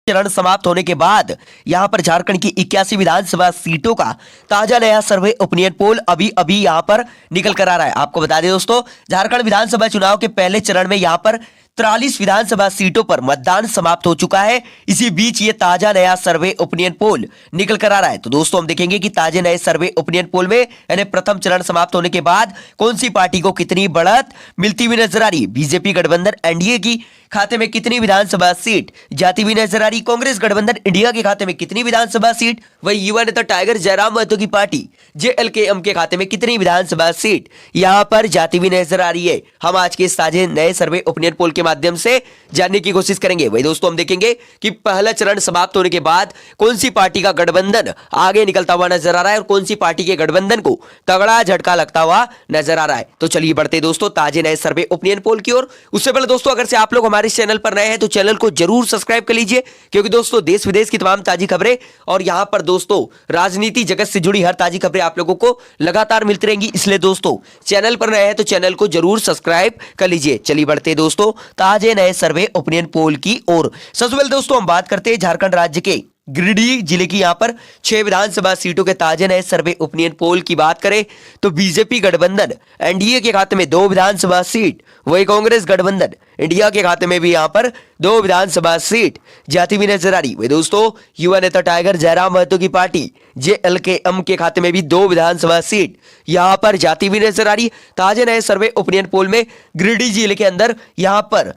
चरण समाप्त होने के बाद यहां पर झारखंड की 81 विधानसभा सीटों का ताजा नया सर्वे ओपिनियन पोल अभी अभी यहां पर निकल कर आ रहा है। आपको बता दें दोस्तों, झारखंड विधानसभा चुनाव के पहले चरण में यहां पर 43 विधानसभा सीटों पर मतदान समाप्त हो चुका है। इसी बीच ये ताजा नया सर्वे ओपिनियन पोल निकल कर आ रहा है। तो दोस्तों हम देखेंगे कि ताजे नए सर्वे ओपिनियन पोल में यानी प्रथम चरण समाप्त होने के बाद कौन सी पार्टी को कितनी बढ़त मिलती हुई नजर आ रही है। बीजेपी गठबंधन एनडीए की खाते में कितनी विधानसभा सीट जाती हुई नजर आ रही। कांग्रेस गठबंधन इंडिया के खाते में कितनी विधानसभा सीट, वही युवा नेता टाइगर जयराम महतो की पार्टी जेएलकेएम के खाते में कितनी विधानसभा सीट यहां पर जाती हुई नजर आ रही है। हम आज के इस ताजे नए सर्वे ओपिनियन पोल के माध्यम से जानने की कोशिश करेंगे। वही दोस्तों हम देखेंगे कि पहला चरण समाप्त होने के बाद कौन सी पार्टी का गठबंधन आगे निकलता हुआ नजर आ रहा है और कौन सी पार्टी के गठबंधन को तगड़ा झटका लगता हुआ नजर आ रहा है। तो चलिए बढ़ते दोस्तों ताजे नए सर्वे ओपिनियन पोल की ओर। उससे पहले दोस्तों अगर से आप लोग हमारे चैनल पर नए हैं तो चैनल को जरूर सब्सक्राइब कर लीजिए, क्योंकि दोस्तों देश विदेश की तमाम ताजी खबरें और यहां पर दोस्तों राजनीति जगत से जुड़ी हर ताजी खबरें आप लोगों को लगातार मिलती रहेंगी। इसलिए दोस्तों चैनल पर नए हैं तो चैनल को जरूर सब्सक्राइब कर लीजिए। चलिए बढ़ते दोस्तों ताजे नए सर्वे ओपिनियन पोल की ओर। सबसे पहले दोस्तों हम बात करते हैं झारखंड राज्य के गिरिडीह जिले की यहां पर 6 विधानसभा सीटों के ताजे नए सर्वे ओपिनियन पोल की बात करें तो बीजेपी गठबंधन एनडीए के खाते में 2 विधानसभा सीट, वही कांग्रेस गठबंधन इंडिया के खाते में भी यहां पर 2 विधानसभा सीट जाती हुई नजर आ रही। वही दोस्तों युवा नेता टाइगर जयराम महतो की पार्टी जेएलकेएम के खाते में भी 2 विधानसभा सीट यहां पर जाती हुई नजर आ रही। ताजे नए सर्वे ओपिनियन पोल में गिरिडीह जिले के अंदर यहां पर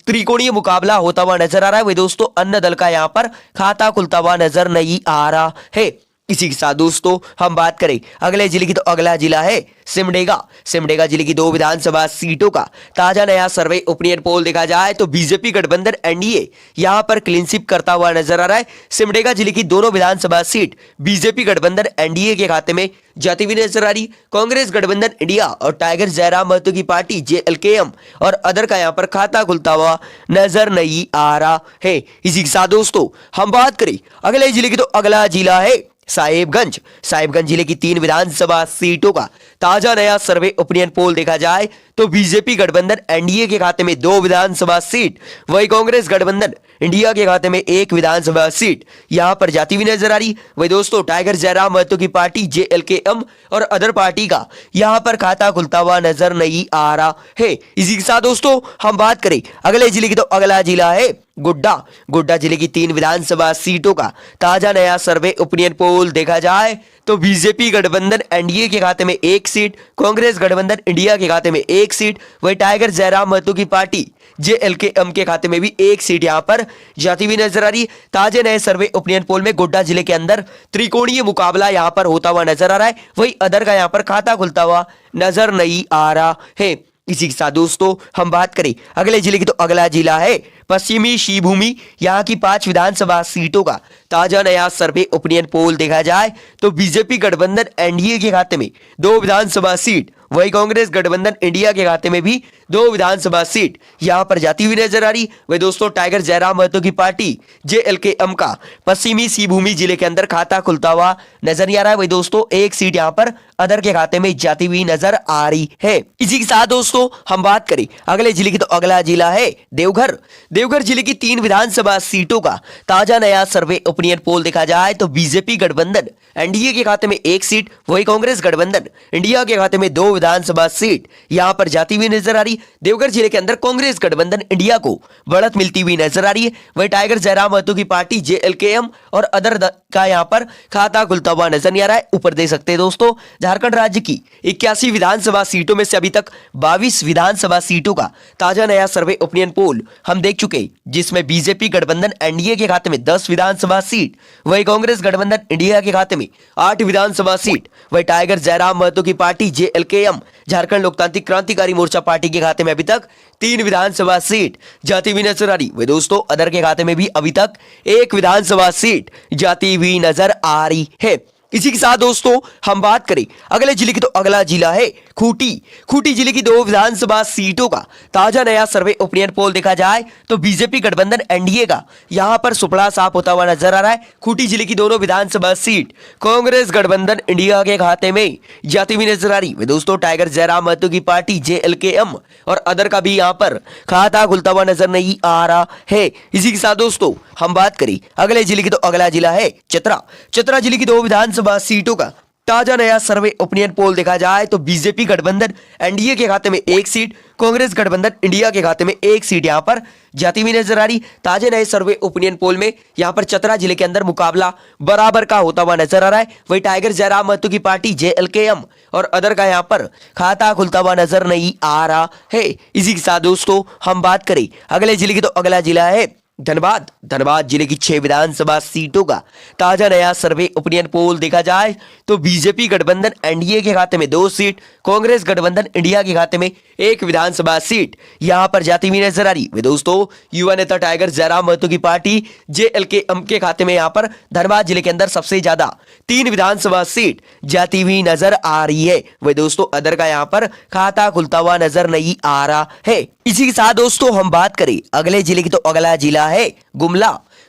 त्रिकोणीय मुकाबला होता हुआ नजर आ रहा है। वही दोस्तों अन्य दल का यहां पर खाता खुलता हुआ नजर नहीं आ रहा है। इसी के साथ दोस्तों हम बात करें अगले जिले की तो अगला जिला है सिमडेगा जिले की 2 विधानसभा सीटों का ताजा नया सर्वे ओपिनियन पोल देखा जाए तो बीजेपी गठबंधन एनडीए यहां पर क्लीन स्वीप करता हुआ नजर आ रहा है। सिमडेगा जिले की दोनों विधानसभा सीट बीजेपी गठबंधन एनडीए के खाते में जाती हुई नजर आ रही। कांग्रेस गठबंधन इंडिया और टाइगर जयराम महतो की पार्टी जेएलकेएम और अदर का यहां पर खाता खुलता हुआ नजर नहीं आ रहा है। इसी के साथ दोस्तों हम बात करें अगले जिले की तो अगला जिला है साहेबगंज जिले की 3 विधानसभा सीटों का ताजा नया सर्वे ओपिनियन पोल देखा जाए तो बीजेपी गठबंधन एनडीए के खाते में 2 विधानसभा सीट, वही कांग्रेस गठबंधन इंडिया के खाते में 1 विधानसभा सीट यहां पर जाती हुई नजर आ रही। वही दोस्तों टाइगर जयराम महतो की पार्टी जेएलकेएम और अदर पार्टी का यहां पर खाता खुलता हुआ नजर नहीं आ रहा है। इसी के साथ दोस्तों हम बात करें अगले जिले की तो अगला जिला है गोड्डा जिले की 3 विधानसभा सीटों का ताजा नया सर्वे ओपिनियन पोल देखा जाए तो बीजेपी गठबंधन एनडीए के खाते में 1 सीट, कांग्रेस गठबंधन इंडिया के खाते में 1 सीट, वही टाइगर जयराम महतो की पार्टी जेएलकेएम के खाते में भी 1 सीट यहां पर जाती हुई नजर आ रही। ताजे नए सर्वे ओपिनियन पोल में गोड्डा जिले के अंदर त्रिकोणीय मुकाबला यहां पर होता हुआ नजर आ रहा है, वही अदर का यहां पर खाता खुलता हुआ नजर नहीं आ रहा है। इसी के साथ दोस्तों हम बात करें अगले जिले की तो अगला जिला है पश्चिमी शिवभूमि, यहां की 5 विधानसभा सीटों का ताजा नया सर्वे ओपिनियन पोल देखा जाए तो बीजेपी गठबंधन एनडीए के खाते में 2 विधानसभा सीट, वही कांग्रेस गठबंधन इंडिया के खाते में भी 2 विधानसभा सीट यहां पर जाती हुई नजर आ रही। वही दोस्तों टाइगर जयराम महतो की पार्टी जेएलकेएम का पश्चिमी शिवभूमि जिले के अंदर खाता खुलता हुआ नजर नहीं आ रहा है। वही दोस्तों 1 सीट यहां पर अदर के खाते में जाती हुई नजर आ रही है। इसी के साथ दोस्तों हम बात करें अगले जिले की तो अगला जिला है देवघर जिले की 3 विधानसभा सीटों का ताजा नया सर्वे ओपिनियन पोल देखा जाए तो बीजेपी गठबंधन एनडीए के खाते में 1 सीट, वही कांग्रेस गठबंधन इंडिया के खाते में 2 विधानसभा सीट यहां पर जाती हुई नजर आ रही। देवघर जिले के अंदर कांग्रेस गठबंधन इंडिया को बढ़त मिलती हुई नजर आ रही है, वही टाइगर जयराम महतो की पार्टी जेएलकेएम और अदर का यहां पर खाता खुलता हुआ नजर नहीं आ रहा है। ऊपर देख सकते हैं दोस्तों झारखंड राज्य की 81 विधानसभा सीटों में से अभी तक 22 विधानसभा सीटों का ताजा नया सर्वे ओपिनियन पोल हम देख चुके, जिसमें बीजेपी गठबंधन एनडीए के खाते में 10 विधानसभा सीट, वही कांग्रेस गठबंधन इंडिया के खाते में 8 विधानसभा सीट, वही टाइगर जयराम महतो की पार्टी जेएलकेएम झारखंड लोकतांत्रिक क्रांतिकारी मोर्चा पार्टी के खाते में अभी तक 3 विधानसभा सीट जाती हुई नजर आ रही। वही दोस्तों अदर के खाते में भी अभी तक 1 विधानसभा सीट जाती हुई नजर आ रही है। इसी के साथ दोस्तों हम बात करें अगले जिले की तो अगला जिला है खूंटी जिले की 2 विधानसभा सीटों का ताजा नया सर्वे ओपिनियन पोल देखा जाए तो बीजेपी गठबंधन एनडीए का यहां पर सुपड़ा साफ होता हुआ नजर आ रहा है। खूंटी जिले की दोनों विधानसभा सीट कांग्रेस गठबंधन इंडिया के खाते में जाती हुई नजर आ रही है। दोस्तों टाइगर जयराम महतो की पार्टी जेएलकेएम और अदर का भी यहां पर खाता खुलता हुआ नजर नहीं आ रहा है। इसी के साथ दोस्तों हम बात करें अगले जिले की तो अगला जिला है चतरा जिले की 2 विधानसभा सीटों का ताजा नया सर्वे ओपिनियन पोल देखा जाए तो बीजेपी गठबंधन एनडीए के खाते में 1 सीट, कांग्रेस गठबंधन इंडिया के खाते में 1 सीट यहां पर जाती हुई नजर आ रही। ताजे नए सर्वे ओपिनियन पोल में यहां पर चतरा जिले के अंदर मुकाबला बराबर का होता हुआ नजर आ रहा है। वही टाइगर जयराम महतो की पार्टी जेएलकेएम और अदर का यहां पर खाता खुलता हुआ नजर नहीं आ रहा है। इसी के साथ दोस्तों हम बात करें अगले जिले की तो अगला जिला है धनबाद जिले की 6 विधानसभा सीटों का ताजा नया सर्वे ओपिनियन पोल देखा जाए तो बीजेपी गठबंधन एनडीए के खाते में 2 सीट, कांग्रेस गठबंधन इंडिया के खाते में 1 विधानसभा सीट यहां पर जाती हुई नजर आ रही है। दोस्तों युवा नेता टाइगर जयराम महतो की पार्टी जेएलकेएम के खाते में यहां पर धनबाद जिले के अंदर सबसे ज्यादा 3 विधानसभा सीट जाती हुई नजर आ रही है। वही दोस्तों अदर का यहां पर खाता खुलता हुआ नजर नहीं आ रहा है। इसी के साथ दोस्तों हम बात करें अगले जिले की तो अगला जिला है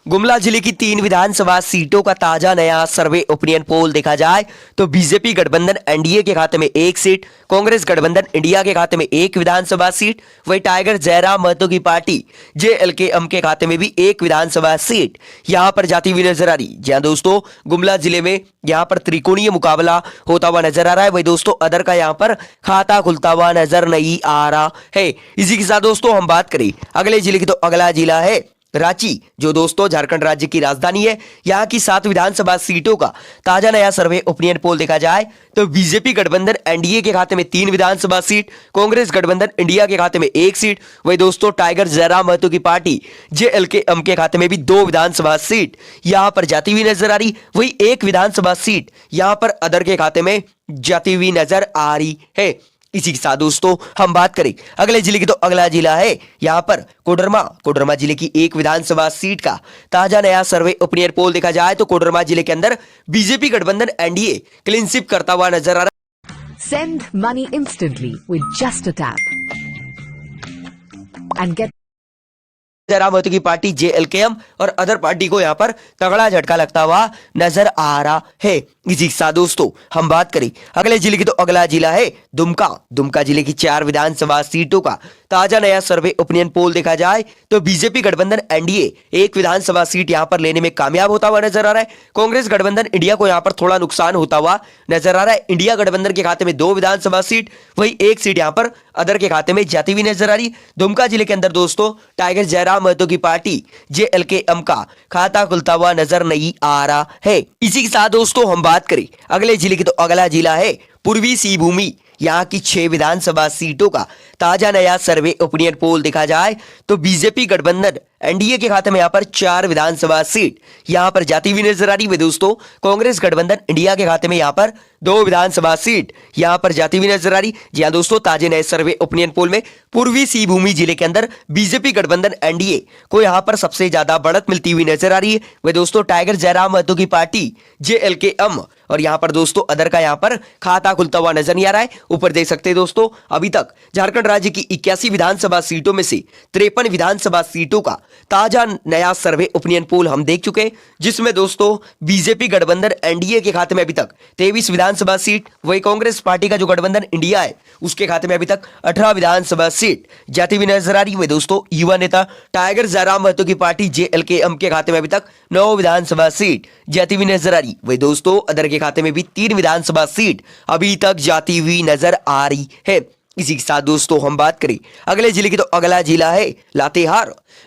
गुमला जिले की 3 विधानसभा सीटों का ताजा नया सर्वे ओपिनियन पोल देखा जाए तो बीजेपी गठबंधन एनडीए के खाते में 1 सीट, कांग्रेस गठबंधन इंडिया के खाते में 1 विधानसभा सीट, वही टाइगर जयराम महतो की पार्टी जेएलकेएम के खाते में भी 1 विधानसभा सीट यहां पर जाती हुई नजर आ रही। जहां दोस्तों गुमला जिले में यहां पर त्रिकोणीय मुकाबला होता हुआ नजर आ रहा है। वही दोस्तों अदर का यहां पर खाता खुलता हुआ नजर नहीं आ रहा है। इसी के साथ दोस्तों हम बात करें अगले जिले की तो अगला जिला है रांची, जो दोस्तों झारखंड राज्य की राजधानी है। यहां की 7 विधानसभा सीटों का ताजा नया सर्वे ओपिनियन पोल देखा जाए तो बीजेपी गठबंधन एनडीए के खाते में 3 विधानसभा सीट, कांग्रेस गठबंधन इंडिया के खाते में 1 सीट, वही दोस्तों टाइगर जयराम महतो की पार्टी जेएलकेएम के खाते में भी 2 विधानसभा सीट यहां पर जाती हुई नजर आ रही। वही 1 विधानसभा सीट यहां पर अदर के खाते में जाती हुई नजर आ रही है। इसी के साथ दोस्तों हम बात करें अगले जिले की तो अगला जिला है यहां पर कोडरमा जिले की 1 विधानसभा सीट का ताजा नया सर्वे ओपिनियन पोल देखा जाए तो कोडरमा जिले के अंदर बीजेपी गठबंधन एनडीए क्लीन स्वीप करता हुआ नजर आ रहा है। Send money instantly with just a tap and get Jairam Mahato की पार्टी जेएलकेएम और अदर पार्टी को यहां पर तगड़ा झटका लगता हुआ नजर आ रहा है। इसी के साथ दोस्तों हम बात करें अगले जिले की तो अगला जिला है दुमका जिले की 4 विधानसभा सीटों का ताजा नया सर्वे ओपिनियन पोल देखा जाए तो बीजेपी गठबंधन एनडीए 1 विधानसभा सीट यहां पर लेने में कामयाब होता हुआ नजर आ रहा है। कांग्रेस गठबंधन इंडिया को यहां पर थोड़ा नुकसान होता हुआ नजर आ रहा है। इंडिया गठबंधन के खाते में 2 विधानसभा सीट, वही 1 सीट यहां पर अदर के खाते में जाती हुई नजर आ रही। दुमका जिले के अंदर दोस्तों टाइगर जयराम महतो की पार्टी जेएलकेएम का खाता खुलता हुआ नजर नहीं आ रहा है। इसी के साथ दोस्तों हम बात करें अगले जिले की तो अगला जिला है पूर्वी सिंहभूमि। यहां की 6 विधानसभा सीटों का ताजा नया सर्वे ओपिनियन पोल देखा जाए तो बीजेपी गठबंधन एनडीए के खाते में यहां पर 4 विधानसभा सीट यहां पर जाती हुई नजर आ रही है। दोस्तों कांग्रेस गठबंधन इंडिया के खाते में यहां पर 2 विधानसभा सीट यहां पर जाती हुई नजर आ रही। जी हां दोस्तों ताजे नए सर्वे ओपिनियन पोल में पूर्वी सिंहभूमि जिले के अंदर बीजेपी गठबंधन एनडीए को यहां पर सबसे ज्यादा बढ़त मिलती हुई नजर आ रही है। वह दोस्तों टाइगर जयराम महतो की पार्टी जेएलकेएम और यहां पर दोस्तों अदर का यहां पर खाता खुलता हुआ नजर नहीं आ रहा है। ऊपर देख सकते हैं दोस्तों अभी तक झारखंड राज्य की 81 विधानसभा सीटों में से 53 विधानसभा सीटों का ताजा नया सर्वे ओपिनियन पोल हम देख चुके हैं, जिसमें दोस्तों बीजेपी गठबंधन एनडीए के खाते में अभी तक 23 विधानसभा सीट, वही कांग्रेस पार्टी का जो गठबंधन इंडिया है उसके खाते में अभी तक 18 विधानसभा सीट जाती हुई नजर आ रही है। दोस्तों युवा नेता टाइगर जयराम महतो की पार्टी जेएलकेएम के खाते में अभी तक 9 विधानसभा सीट जाती हुई नजर आ रही। वही दोस्तों अदर के खाते में भी 3 विधानसभा सीट अभी तक जाती हुई नजर आ रही है। इसी के साथ दोस्तों हम बात करें अगले जिले की तो अगला जिला है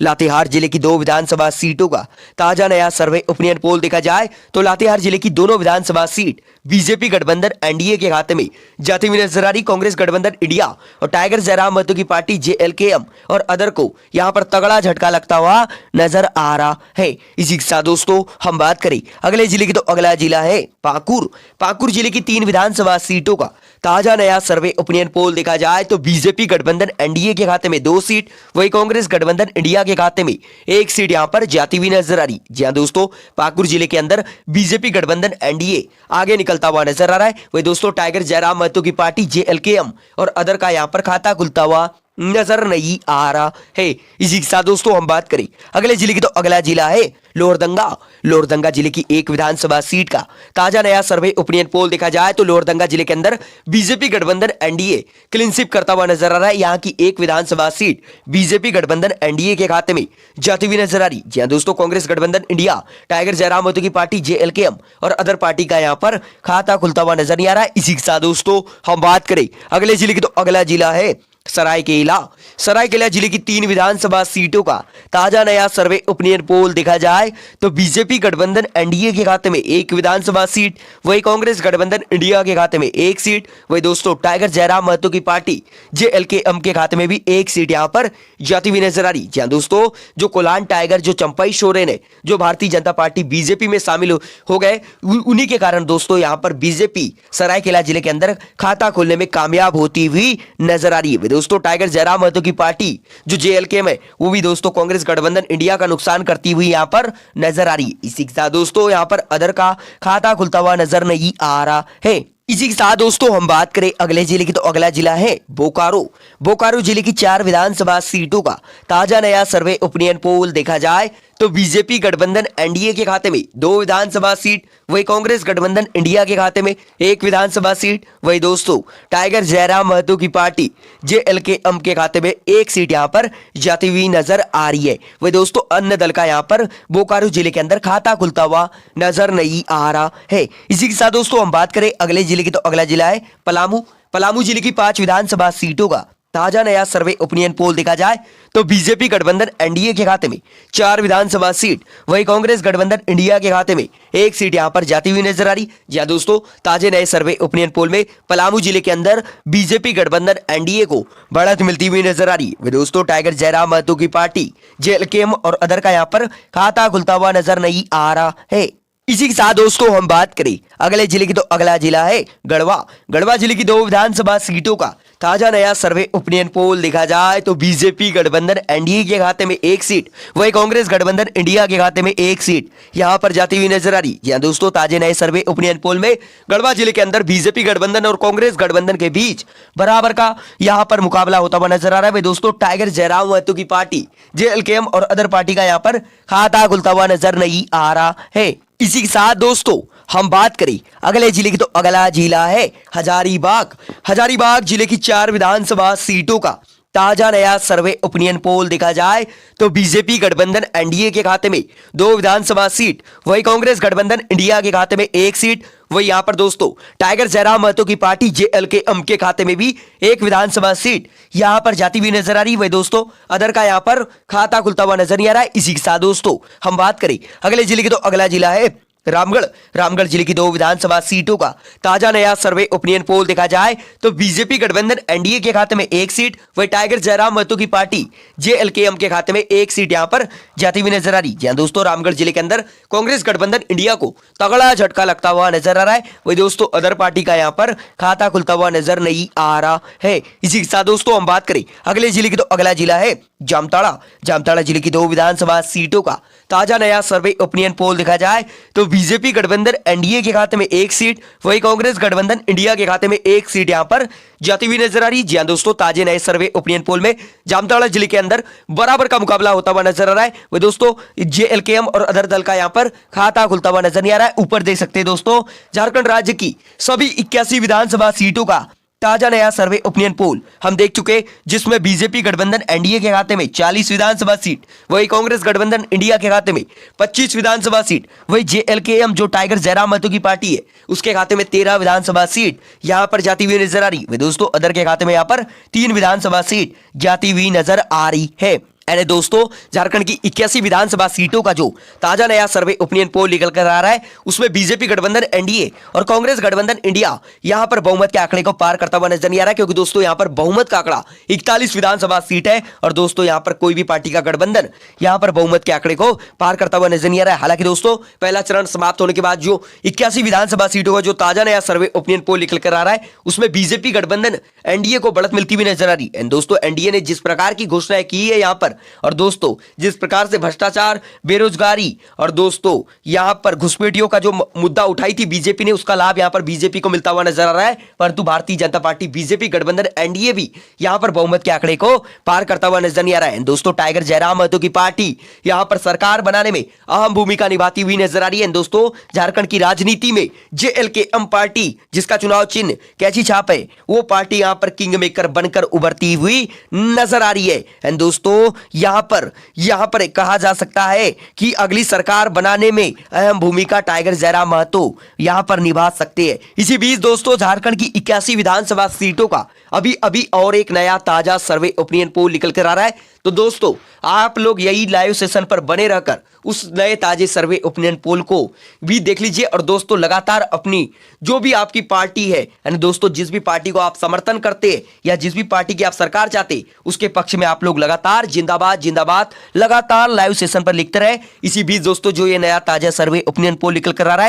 लातेहार जिले की 2 विधानसभा सीटों का ताजा नया सर्वे ओपिनियन पोल देखा जाए तो लातेहार जिले की दोनों विधानसभा सीट बीजेपी गठबंधन एनडीए के खाते में जाती हुई नजर आ रही। कांग्रेस गठबंधन इंडिया और टाइगर जयराम महतो की पार्टी जेएलकेएम और अदर को यहां पर तगड़ा झटका लगता हुआ नजर आ रहा है। इसी के साथ दोस्तों हम बात करें अगले जिले की तो अगला जिला है पाकुर जिले की 3 विधानसभा सीटों का ताजा नया सर्वे ओपिनियन पोल देखा जाए तो बीजेपी गठबंधन एनडीए के खाते में 2 सीट, वही कांग्रेस गठबंधन इंडिया के खाते में एक सीट यहां पर जाती हुई नजर आ रही। जी हां दोस्तों, पाकुड़ जिले के अंदर बीजेपी गठबंधन एनडीए आगे निकलता हुआ नजर आ रहा है। वही दोस्तों टाइगर जयराम महतो की पार्टी जेएलकेएम और अदर का यहां पर खाता खुलता हुआ नजर नहीं आ रहा है। इसी के साथ दोस्तों हम बात करें अगले जिले की, तो अगला जिला है लोहरदंगा। लोहरदंगा जिले की एक विधानसभा सीट का ताजा नया सर्वे ओपिनियन पोल देखा जाए तो लोहरदंगा जिले के अंदर बीजेपी गठबंधन एनडीए क्लीन स्वीप करता हुआ नजर आ रहा है। यहां की एक विधानसभा सीट बीजेपी गठबंधन एनडीए के खाते में जाती हुई नजर आ रही। जी हां दोस्तों, कांग्रेस गठबंधन इंडिया टाइगर जयराम महतो की पार्टी जेएलकेएम और अदर पार्टी का यहां पर खाता खुलता हुआ नजर नहीं आ रहा है। इसी के साथ दोस्तों हम बात करें अगले जिले की, तो अगला जिला है सरायकेला। सरायकेला जिले की 3 विधानसभा सीटों का ताजा नया सर्वे ओपिनियन पोल देखा जाए तो बीजेपी गठबंधन एनडीए के खाते में एक विधानसभा सीट, वही कांग्रेस गठबंधन इंडिया के खाते में एक सीट, वही दोस्तों टाइगर जयराम महतो की पार्टी जेएलकेएम के खाते में भी एक सीट यहां पर जाती हुई नजर आ रही। जी हां दोस्तों, जो कोलान टाइगर, जो चंपई सोरेन है, जो भारतीय जनता पार्टी बीजेपी में शामिल हो गए, उन्हीं के कारण दोस्तों यहां पर बीजेपी सरायकेला जिले के अंदर खाता खोलने में कामयाब होती हुई नजर आ रही है। दोस्तों टाइगर जयराम महतो की पार्टी जो जेएलके में, वो भी दोस्तों कांग्रेस गठबंधन इंडिया का नुकसान करती हुई यहां पर नजर आ रही। इसी के साथ दोस्तों यहां पर अदर का खाता खुलता हुआ नजर नहीं आ रहा है। इसी के साथ दोस्तों हम बात करें अगले जिले की, तो अगला जिला है बोकारो। बोकारो जिले की 4 विधानसभा सीटों का ताजा नया सर्वे ओपिनियन पोल देखा जाए तो बीजेपी गठबंधन एनडीए के खाते में 2 विधानसभा सीट, वही कांग्रेस गठबंधन इंडिया के खाते में 1 विधानसभा सीट, वही दोस्तों टाइगर जयराम महतो की पार्टी जेएलकेएम के खाते में 1 सीट यहां पर जाती हुई नजर आ रही है। वही दोस्तों अन्य दल का यहां पर बोकारो जिले के अंदर खाता खुलता हुआ नजर नहीं आ रहा है। इसी के साथ दोस्तों हम बात करें अगले जिले की, तो अगला जिला है पलामू। पलामू जिले की 5 विधानसभा सीटों का ताजा नया सर्वे ओपिनियन पोल देखा जाए तो बीजेपी गठबंधन एनडीए के खाते में 4 विधानसभा सीट, वही कांग्रेस गठबंधन इंडिया के खाते में 1 सीट यहां पर जाती हुई नजर आ रही। जी हां दोस्तों, ताजे नए सर्वे ओपिनियन पोल में पलामू जिले के अंदर बीजेपी गठबंधन एनडीए को बढ़त मिलती हुई नजर आ रही। वे दोस्तों टाइगर जयराम महतो की पार्टी जेएलकेएम और अदर का यहां पर खाता खुलता हुआ नजर नहीं आ रहा है। इसी के साथ दोस्तों हम बात करें अगले जिले की, तो अगला जिला है गढ़वा। गढ़वा जिले की 2 विधानसभा सीटों का ताजा नया सर्वे ओपिनियन पोल देखा जाए तो बीजेपी गठबंधन एनडीए के खाते में 1 सीट, वही कांग्रेस गठबंधन इंडिया के खाते में 1 सीट यहां पर जाती हुई नजर आ रही। जी हां दोस्तों, ताजे नए सर्वे ओपिनियन पोल में गढ़वा जिले के अंदर बीजेपी गठबंधन और कांग्रेस गठबंधन के बीच बराबर का यहां पर मुकाबला होता हुआ नजर आ रहा है। दोस्तों टाइगर जयराम महतो की पार्टी जेएलकेएम और अदर पार्टी का यहां पर खाता खुलता हुआ नजर नहीं आ रहा है। इसी के साथ दोस्तों हम बात करें अगले जिले की, तो अगला जिला है हजारीबाग। हजारीबाग जिले की 4 विधानसभा सीटों का ताजा नया सर्वे ओपिनियन पोल देखा जाए तो बीजेपी गठबंधन एनडीए के खाते में 2 विधानसभा सीट, वही कांग्रेस गठबंधन इंडिया के खाते में 1 सीट, वही यहां पर दोस्तों टाइगर जयराम महतो की पार्टी जेएलकेएम के खाते में भी 1 विधानसभा सीट यहां पर जाती हुई नजर आ रही। वही दोस्तों अदर का यहां पर खाता खुलता हुआ नजर नहीं आ रहा है। इसी के साथ दोस्तों हम बात करें अगले जिले की, तो अगला जिला है रामगढ़। रामगढ़ जिले की 2 विधानसभा सीटों का ताजा नया सर्वे ओपिनियन पोल देखा जाए तो बीजेपी गठबंधन एनडीए के खाते में 1 सीट, वही टाइगर जयराम महतो की पार्टी जेएलकेएम के खाते में 1 सीट यहां पर जाती हुई नजर आ रही। जी हां दोस्तों, रामगढ़ जिले के अंदर कांग्रेस गठबंधन इंडिया को तगड़ा झटका लगता हुआ नजर आ रहा है। वही दोस्तों अदर पार्टी का यहां पर खाता खुलता हुआ नजर नहीं आ रहा है। इसी के साथ दोस्तों हम बात करें अगले जिले की, तो अगला जिला है जामताड़ा। जामताड़ा जिले की 2 विधानसभा सीटों का ताजा नया सर्वे ओपिनियन पोल देखा जाए तो बीजेपी गठबंधन एनडीए के खाते में 1 सीट, वही कांग्रेस गठबंधन इंडिया के खाते में 1 सीट यहां पर जाती हुई नजर आ रही। जी हां दोस्तों, ताजे नए सर्वे ओपिनियन पोल में जामताड़ा जिले के अंदर बराबर का मुकाबला होता हुआ नजर आ रहा है। वही दोस्तों जेएलकेएम और अदर दल का यहां पर खाता खुलता हुआ नजर नहीं आ रहा है। ऊपर देख सकते हैं दोस्तों झारखंड राज्य की सभी 81 विधानसभा सीटों का ताजा नया सर्वे ओपिनियन पोल हम देख चुके, जिसमें बीजेपी गठबंधन एनडीए के खाते में 40 विधानसभा सीट, वही कांग्रेस गठबंधन इंडिया के खाते में 25 विधानसभा सीट, वही जेएलकेएम जो टाइगर जयराम महतो की पार्टी है उसके खाते में 13 विधानसभा सीट यहां पर जाती हुई नजर आ रही है। दोस्तों अदर के खाते में यहां पर 3 विधानसभा सीट जाती हुई नजर आ रही है। यानी दोस्तों झारखंड की 81 विधानसभा सीटों का जो ताजा नया सर्वे ओपिनियन पोल निकल कर आ रहा है उसमें बीजेपी गठबंधन एनडीए और कांग्रेस गठबंधन इंडिया यहां पर बहुमत के आंकड़े को पार करता हुआ नजर नहीं आ रहा है, क्योंकि दोस्तों यहां पर बहुमत का आंकड़ा 41 विधानसभा सीट है और दोस्तों यहां पर कोई भी पार्टी का गठबंधन यहां पर बहुमत के आंकड़े को पार करता हुआ नजर नहीं आ रहा है। हालांकि दोस्तों पहला चरण समाप्त होने के बाद जो 81 विधानसभा सीटों का जो ताजा नया सर्वे ओपिनियन पोल निकल कर आ रहा है उसमें बीजेपी गठबंधन एनडीए को बढ़त मिलती हुई नजर आ रही है। दोस्तों एनडीए ने जिस प्रकार की घोषणा की है यहां पर और दोस्तों जिस प्रकार से भ्रष्टाचार, बेरोजगारी और दोस्तों यहां पर घुसपैठियों का जो मुद्दा उठाई थी बीजेपी ने, उसका लाभ यहां पर बीजेपी को मिलता हुआ नजर आ रहा है। परंतु भारतीय जनता पार्टी बीजेपी गठबंधन एनडीए भी यहां पर बहुमत के आंकड़े को पार करता हुआ नजर नहीं आ रहा है। दोस्तों टाइगर जयराम महतो की पार्टी यहां पर सरकार बनाने में अहम भूमिका निभाती हुई नजर आ रही है। दोस्तों झारखंड की राजनीति में जेएलकेएम पार्टी जिसका चुनाव चिन्ह कैंची छाप है, वो पार्टी यहां पर किंग मेकर बनकर उभरती हुई नजर आ रही है। एंड दोस्तों यहां पर कहा जा सकता है कि अगली सरकार बनाने में अहम भूमिका टाइगर जयराम महतो यहां पर निभा सकते हैं। इसी बीच दोस्तों झारखंड की 81 विधानसभा सीटों का अभी अभी और एक नया ताजा सर्वे ओपिनियन पोल निकल कर आ रहा है। तो दोस्तों आप लोग यही लाइव सेशन पर बने रहकर उस नए ताजे सर्वे ओपिनियन पोल को भी देख लीजिए। और दोस्तों लगातार अपनी जो भी आपकी पार्टी है यानी दोस्तों जिस भी पार्टी को आप समर्थन करते हैं या जिस भी पार्टी की आप सरकार चाहते हैं उसके पक्ष में आप लोग लगातार जिंदाबाद जिंदाबाद लगातार लाइव सेशन पर लिखते रहे। इसी बीच दोस्तों जो ये नया ताजा सर्वे ओपिनियन पोल निकल कर आ रहा है